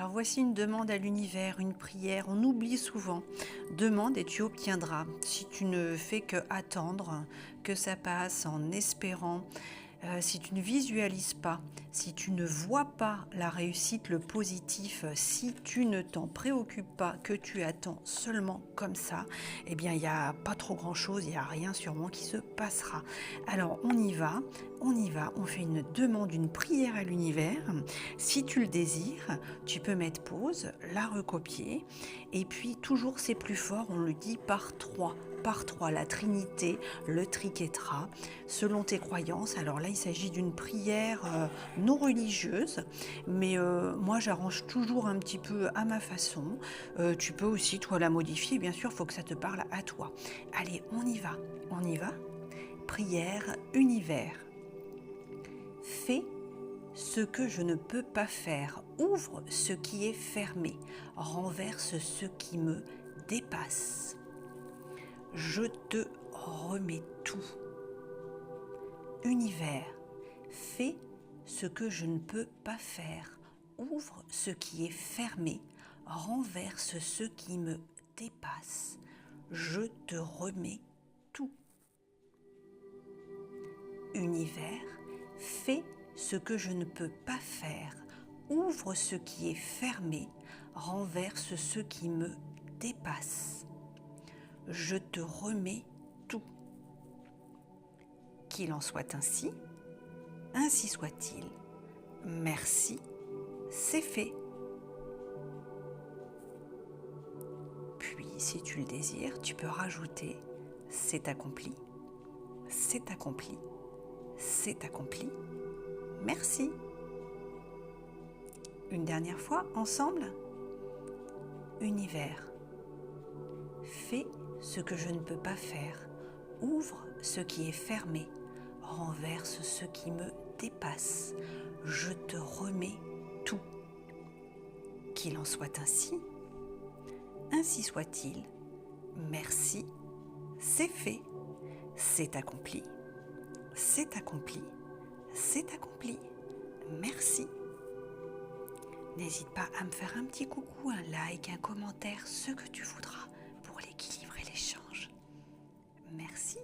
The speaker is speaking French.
Alors voici une demande à l'univers, une prière. On oublie souvent. Demande et tu obtiendras. Si tu ne fais que attendre, que ça passe en espérant, si tu ne visualises pas, si tu ne vois pas la réussite, le positif, si tu ne t'en préoccupes pas, que tu attends seulement comme ça, eh bien il n'y a pas trop grand-chose, il n'y a rien sûrement qui se passera. Alors on y va, on fait une demande, une prière à l'univers. Si tu le désires, tu peux mettre pause, la recopier, et puis toujours c'est plus fort, on le dit par trois. Par trois, la Trinité, le triquetra, selon tes croyances. Alors là, il s'agit d'une prière non religieuse, mais moi, j'arrange toujours un petit peu à ma façon. Tu peux aussi, toi, la modifier. Bien sûr, il faut que ça te parle à toi. Allez, on y va, on y va. Prière univers. Fais ce que je ne peux pas faire. Ouvre ce qui est fermé. Renverse ce qui me dépasse. Je te remets tout. Univers, fais ce que je ne peux pas faire. Ouvre ce qui est fermé. Renverse ce qui me dépasse. Je te remets tout. Univers, fais ce que je ne peux pas faire. Ouvre ce qui est fermé. Renverse ce qui me dépasse. Je te remets tout. Qu'il en soit ainsi soit-il. Merci, c'est fait. Puis, si tu le désires, tu peux rajouter « c'est accompli, c'est accompli, c'est accompli, merci ». Une dernière fois, ensemble. Univers, fais ce que je ne peux pas faire. Ouvre ce qui est fermé. Renverse ce qui me dépasse. Je te remets tout. Qu'il en soit ainsi soit-il. Merci, c'est fait, c'est accompli, c'est accompli, c'est accompli. Merci. N'hésite pas à me faire un petit coucou, un like, un commentaire, ce que tu voudras pour l'équilibre et l'échange. Merci.